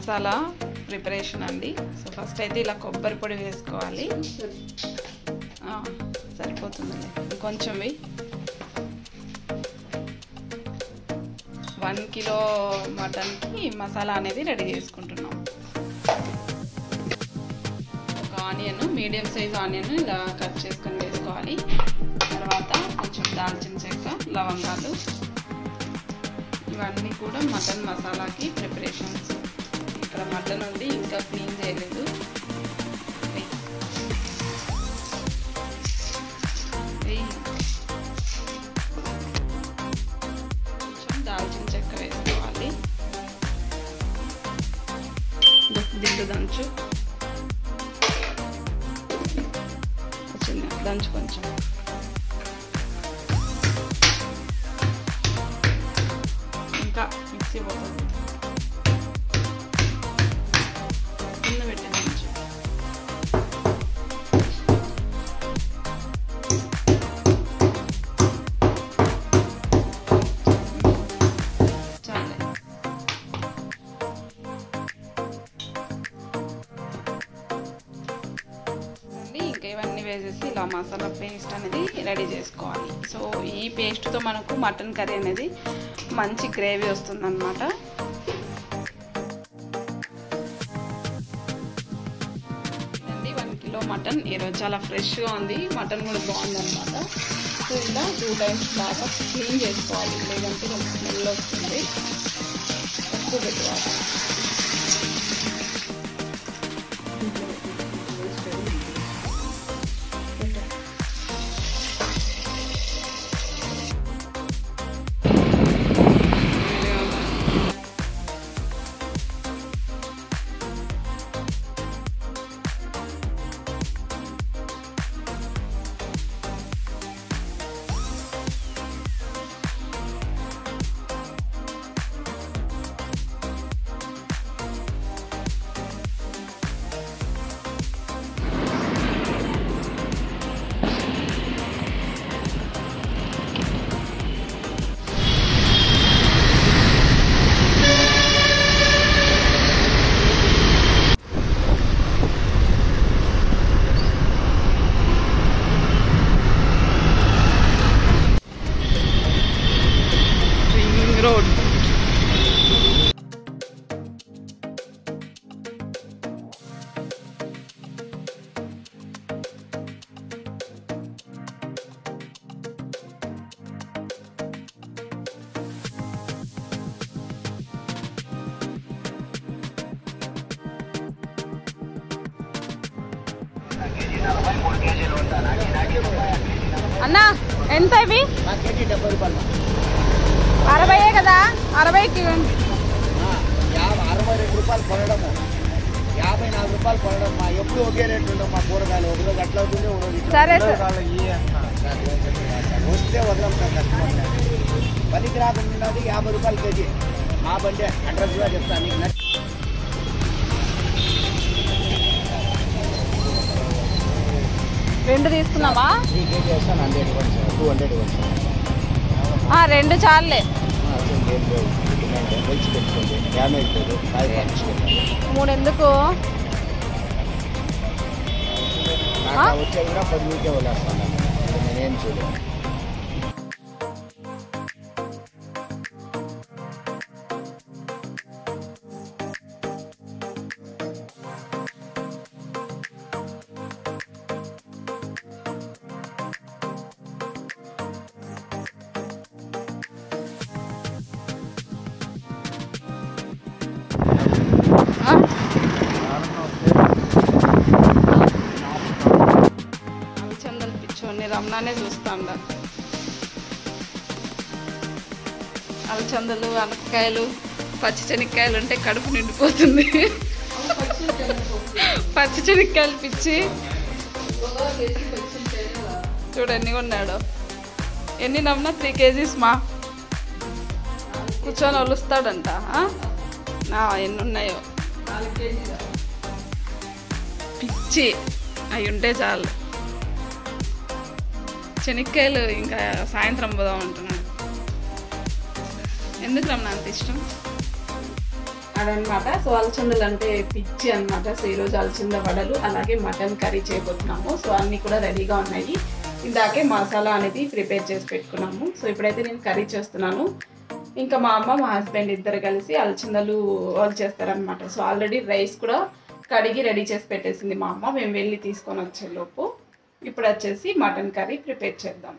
Masala preparation అండి. So first అయితే ఇలా కొబ్బరి పొడి వేసుకోవాలి. సరిపోతుంది, కొంచెం 1 కిలో మటన్కి మసాలా అనేది రెడీ చేసుకుంటున్నాం. ఒక ఆనియన్, మీడియం సైజ్ ఆనియన్ ఇలా కట్ చేసుకొని వేసుకోవాలి. తర్వాత కొంచెం దాల్చిన చెక్క, లవంగాలు, ఇవన్నీ కూడా మటన్ మసాలాకి ప్రిపరేషన్స్. ఇక్కడ మటన్ ఉంది, ఇంకా క్లీన్ చేయలేదు. కొంచెం దాల్చిన చెక్క వేసుకోవాలి. దిండు దంచు దంచు కొంచెం. ఇంకా మిక్సీ పోతుంది. కింద పెట్టి దంచు. చాలే. ఇంకా ఇవన్నీ వేసేసి ఇలా మసాలా పేస్ట్ అనేది రెడీ చేసుకోవాలి. సో ఈ పేస్ట్తో మనకు మటన్ కర్రీ అనేది మంచి గ్రేవీ వస్తుందన్నమాట. ఇదండి 1 కిలో మటన్. ఈరోజు చాలా ఫ్రెష్గా ఉంది, మటన్ కూడా బాగుందన్నమాట. సో ఇలా 2 టైమ్స్ బాగా క్లీన్ చేసుకోవాలి, లేదంటే కొంచెం స్మెల్ వస్తుంది. ఉప్పు పెట్టుకోవాలి. రోడ్ అన్నా ఎంత ఇవి? 60 కదా, 60కి 62 రూపాయలు కొనడము, 54 రూపాయలు కొనడమ్మా. ఎప్పుడు ఒకే రేటు ఉండమ్మా కూరగాయలు. ఒకరోజు అట్లా అవుతుంది, ఒకరోజు సరే వస్తే వదలం సార్. కస్టమర్ పనికి రాకుండా 50 రూపాయలు కేజీ. మా బండి అడ్రస్ కూడా చెప్తాను నీకు. రెండు తీసుకున్నావా? 3 కేజీ వేస్తాను. 100 ఇవ్వండి సార్, 200 ఇవ్వండి సార్. 2 చాలే. వెజ్ పెట్టుకోండి, డ్యామేజ్ లేదు. 3 ఎందుకు? నాకు వచ్చేది కూడా 10 మీకే వదిలేస్తాను. నేనేం చేయలేదు. అవిచందలు పిచ్చోని రమణానే చూస్తాండా. అలచందలు, అనపకాయలు, పచ్చిశనక్కాయలు ఉంటే కడుపు నిండిపోతుంది. పచ్చిశనక్కాయలు పిచ్చి చూడు ఎన్ని కొన్నాడు. ఎన్ని నమ్మినా 3 కేజీస్ మా కూర్చొని ఒలుస్తాడంట. ఎన్ని ఉన్నాయో పిచ్చి. అవి ఉంటే చాలు. శనక్కాయలు ఇంకా సాయంత్రం పోదాం అంటున్నాడు. ఎందుకు రమ్మన్నా అంత ఇష్టం? చేస్తున్నాడనమాట. సో అలచందలు అంటే పిచ్చి అనమాట. సో ఈరోజు అలచంద వడలు అలాగే మటన్ కర్రీ చేయబోతున్నాము. సో అన్నీ కూడా రెడీగా ఉన్నాయి. ఇందాకే మసాలా అనేది ప్రిపేర్ చేసి పెట్టుకున్నాము. సో ఇప్పుడైతే నేను కర్రీ చేస్తున్నాను. ఇంకా మా అమ్మ మా హస్బెండ్ ఇద్దరు కలిసి అలచందలు వాళ్ళు చేస్తారనమాట. సో ఆల్రెడీ రైస్ కూడా కడిగి రెడీ చేసి పెట్టేసింది మా అమ్మ, మేము వెళ్ళి తీసుకొని వచ్చేలోపు. ఇప్పుడు వచ్చేసి మటన్ కర్రీ ప్రిపేర్ చేద్దాం.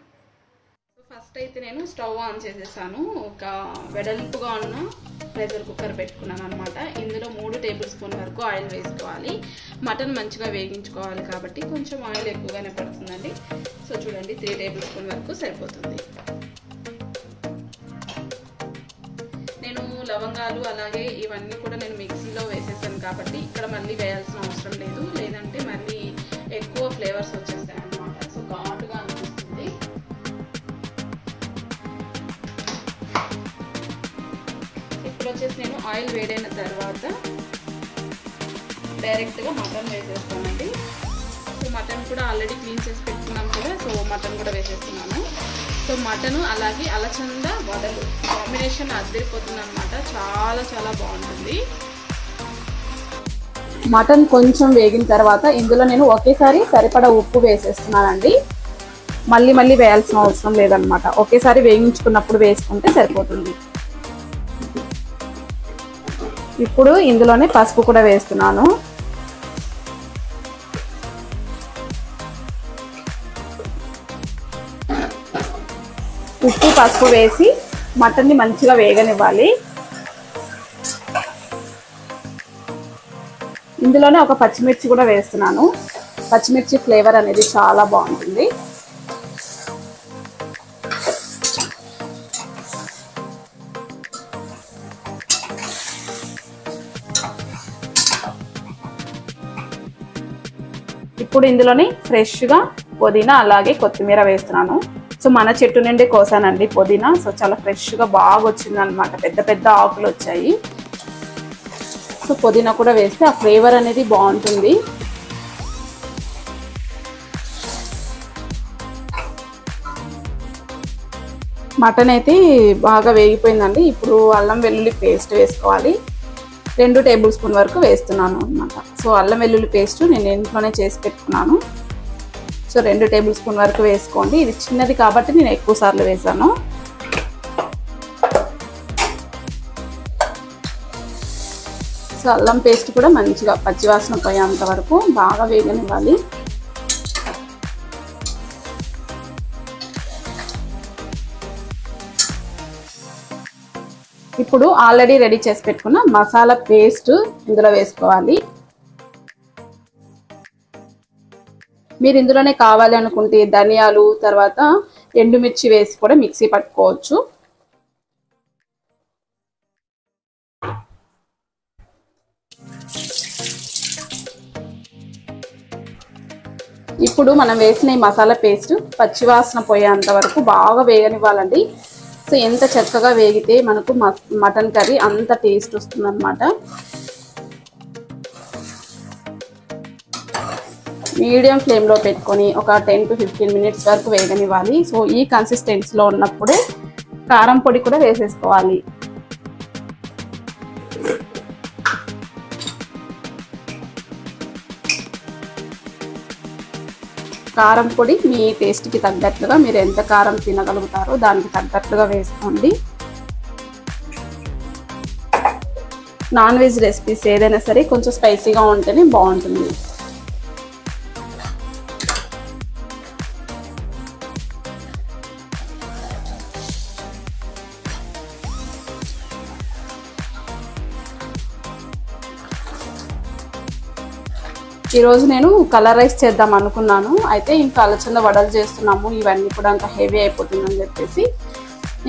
ఫస్ట్ అయితే నేను స్టవ్ ఆన్ చేసేసాను. ఒక వెడల్పుగా ఉన్న ప్రెషర్ కుక్కర్ పెట్టుకున్నాను అనమాట. ఇందులో 3 టేబుల్ స్పూన్ వరకు ఆయిల్ వేసుకోవాలి. మటన్ మంచిగా వేగించుకోవాలి కాబట్టి కొంచెం ఆయిల్ ఎక్కువగానే పడుతుందండి. సో చూడండి 3 టేబుల్ స్పూన్ వరకు సరిపోతుంది. నేను లవంగాలు అలాగే ఇవన్నీ కూడా నేను మిక్సీలో వేసేసాను కాబట్టి ఇక్కడ మళ్ళీ వేయాల్సిన అవసరం లేదు, లేదంటే మళ్ళీ ఎక్కువ ఫ్లేవర్స్ వచ్చేస్తాయి అన్నమాట. సో ఘాటుగా అనిపిస్తుంది. ఇప్పుడు వచ్చేసి నేను ఆయిల్ వేడైన తర్వాత డైరెక్ట్గా మటన్ వేసేస్తానండి. సో మటన్ కూడా ఆల్రెడీ క్లీన్ చేసి పెట్టుకున్నాం కదా, సో మటన్ కూడా వేసేస్తున్నాను. సో మటను అలాగే అలచంద వడలు కాంబినేషన్ అదిరిపోతుంది అనమాట. చాలా చాలా బాగుంటుంది. మటన్ కొంచెం వేగిన తర్వాత ఇందులో నేను ఒకేసారి సరిపడా ఉప్పు వేసేస్తున్నానండి. మళ్ళీ వేయాల్సిన అవసరం లేదనమాట. ఒకేసారి వేగించుకున్నప్పుడు వేసుకుంటే సరిపోతుంది. ఇప్పుడు ఇందులోనే పసుపు కూడా వేస్తున్నాను. ఉప్పు పసుపు వేసి మటన్ని మంచిగా వేగనివ్వాలి. ఇందులోనే ఒక పచ్చిమిర్చి కూడా వేస్తున్నాను. పచ్చిమిర్చి ఫ్లేవర్ అనేది చాలా బాగుంటుంది. ఇప్పుడు ఇందులోని ఫ్రెష్గా పుదీనా అలాగే కొత్తిమీర వేస్తున్నాను. సో మన చెట్టు నుండి కోసానండి పుదీనా. సో చాలా ఫ్రెష్గా బాగా వచ్చింది అనమాట. పెద్ద పెద్ద ఆకులు వచ్చాయి. సో పుదీనా కూడా వేస్తే ఆ ఫ్లేవర్ అనేది బాగుంటుంది. మటన్ అయితే బాగా వేగిపోయిందండి. ఇప్పుడు అల్లం వెల్లుల్లి పేస్ట్ వేసుకోవాలి. 2 టేబుల్ స్పూన్ వరకు వేస్తున్నాను అనమాట. సో అల్లం వెల్లుల్లి పేస్ట్ నేను ఇంట్లోనే చేసి పెట్టుకున్నాను. సో 2 టేబుల్ స్పూన్ వరకు వేసుకోండి. ఇది చిన్నది కాబట్టి నేను ఎక్కువ సార్లు వేసాను. సో అల్లం పేస్ట్ కూడా మంచిగా పచ్చివాసన పోయేంత వరకు బాగా వేగనివ్వాలి. ఇప్పుడు ఆల్రెడీ రెడీ చేసి పెట్టుకున్న మసాలా పేస్ట్ ఇందులో వేసుకోవాలి. మీరు ఇందులోనే కావాలి అనుకుంటే ధనియాలు తర్వాత ఎండుమిర్చి వేసి కూడా మిక్సీ పట్టుకోవచ్చు. ఇప్పుడు మనం వేసిన ఈ మసాలా పేస్ట్ పచ్చివాసన పోయేంత వరకు బాగా వేగనివ్వాలండి. సో ఎంత చక్కగా వేగితే మనకు మటన్ కర్రీ అంత టేస్ట్ వస్తుంది అన్నమాట. మీడియం ఫ్లేమ్లో పెట్టుకొని ఒక 10 to 15 మినిట్స్ వరకు వేగనివ్వాలి. సో ఈ కన్సిస్టెన్సీలో ఉన్నప్పుడే కారం పొడి కూడా వేసేసుకోవాలి. కారం పొడి మీ టేస్ట్కి తగ్గట్లుగా మీరు ఎంత కారం తినగలుగుతారో దానికి తగ్గట్లుగా వేసుకోండి. నాన్ వెజ్ రెసిపీస్ ఏదైనా సరే కొంచెం స్పైసీగా ఉంటేనే బాగుంటుంది. ఈరోజు నేను కలర్ రైస్ చేద్దాం అనుకున్నాను. అయితే ఇంకా అలచంద వడలు చేస్తున్నాము, ఇవన్నీ కూడా ఇంకా హెవీ అయిపోతుందని చెప్పేసి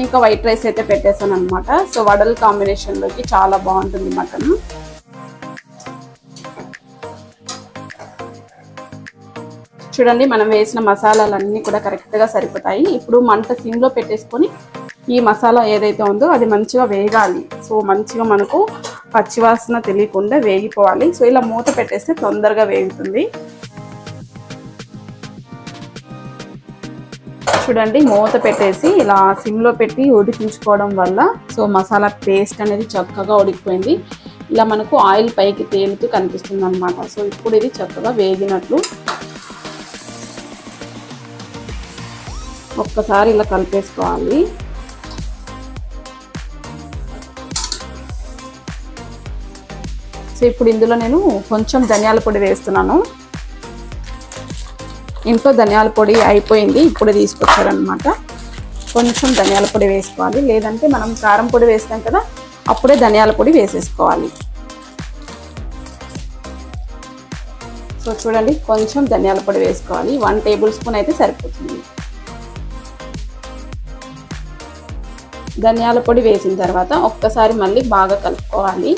ఇంకా వైట్ రైస్ అయితే పెట్టేశాను అనమాట. సో వడల కాంబినేషన్లోకి చాలా బాగుంటుంది మటన్. చూడండి మనం వేసిన మసాలాలన్నీ కూడా కరెక్ట్గా సరిపోతాయి. ఇప్పుడు మంట సిమ్లో పెట్టేసుకొని ఈ మసాలా ఏదైతే ఉందో అది మంచిగా వేగాలి. సో మంచిగా మనకు పచ్చివాసన తెలియకుండా వేగిపోవాలి. సో ఇలా మూత పెట్టేస్తే తొందరగా వేగుతుంది. చూడండి మూత పెట్టేసి ఇలా సిమ్లో పెట్టి ఉడికించుకోవడం వల్ల సో మసాలా పేస్ట్ అనేది చక్కగా ఉడికిపోయింది. ఇలా మనకు ఆయిల్ పైకి తేలుతూ కనిపిస్తుంది అన్నమాట. సో ఇప్పుడు ఇది చక్కగా వేగినట్లు. ఒక్కసారి ఇలా కలిపేసుకోవాలి. సో ఇప్పుడు ఇందులో నేను కొంచెం ధనియాల పొడి వేస్తున్నాను. ఇంట్లో ధనియాల పొడి అయిపోయింది, ఇప్పుడు తీసుకొచ్చారనమాట. కొంచెం ధనియాల పొడి వేసుకోవాలి, లేదంటే మనం కారం పొడి వేస్తాం కదా అప్పుడే ధనియాల పొడి వేసేసుకోవాలి. సో చూడండి, కొంచెం ధనియాల పొడి వేసుకోవాలి. 1 టేబుల్ స్పూన్ అయితే సరిపోతుంది. ధనియాల పొడి వేసిన తర్వాత ఒక్కసారి మళ్ళీ బాగా కలుపుకోవాలి.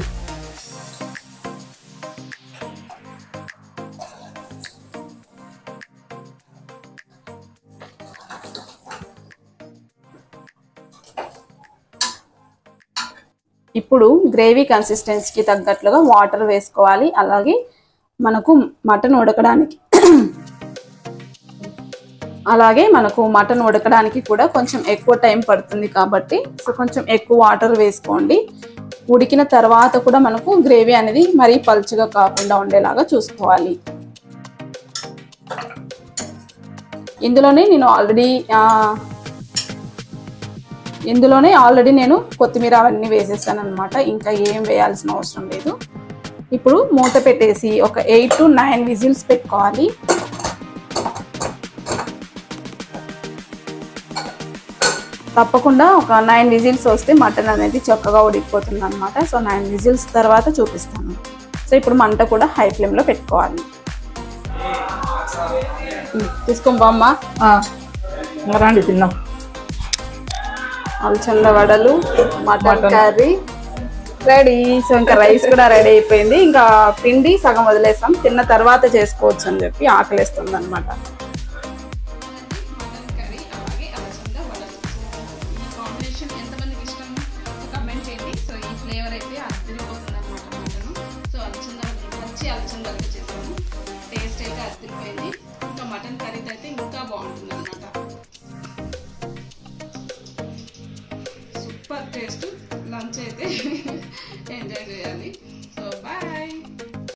ఇప్పుడు గ్రేవీ కన్సిస్టెన్సీకి తగ్గట్లుగా వాటర్ వేసుకోవాలి. అలాగే మనకు మటన్ ఉడకడానికి కూడా కొంచెం ఎక్కువ టైం పడుతుంది కాబట్టి సో కొంచెం ఎక్కువ వాటర్ వేసుకోండి. ఉడికిన తర్వాత కూడా మనకు గ్రేవీ అనేది మరీ పలుచగా కాకుండా ఉండేలాగా చూసుకోవాలి. ఇందులోనే ఆల్రెడీ నేను కొత్తిమీర అవన్నీ వేసేసాను అనమాట. ఇంకా ఏం వేయాల్సిన అవసరం లేదు. ఇప్పుడు మూత పెట్టేసి ఒక 8 to 9 విజిల్స్ పెట్టుకోవాలి. తప్పకుండా ఒక 9 విజిల్స్ వస్తే మటన్ అనేది చక్కగా ఉడికిపోతుంది అనమాట. సో 9 విజిల్స్ తర్వాత చూపిస్తాను. సో ఇప్పుడు మంట కూడా హై ఫ్లేమ్లో పెట్టుకోవాలి. తీసుకోమ్మా, రండి తిన్నాం. అలచంద వడలు, మటన్ కర్రీ రెడీ. సో ఇంకా రైస్ కూడా రెడీ అయిపోయింది. ఇంకా పిండి సగం వదిలేసాం, తిన్న తర్వాత చేసుకోవచ్చు అని చెప్పి ఆకలిస్తుంది అనమాట. టేస్ట్ అయితే అదిరిపోయింది. ఇంకా మటన్ కర్రీ అయితే ఇంకా బాగుంటుంది అనమాట. Super taste. లంచ్ అయితే ఎంజాయ్ చేయాలి.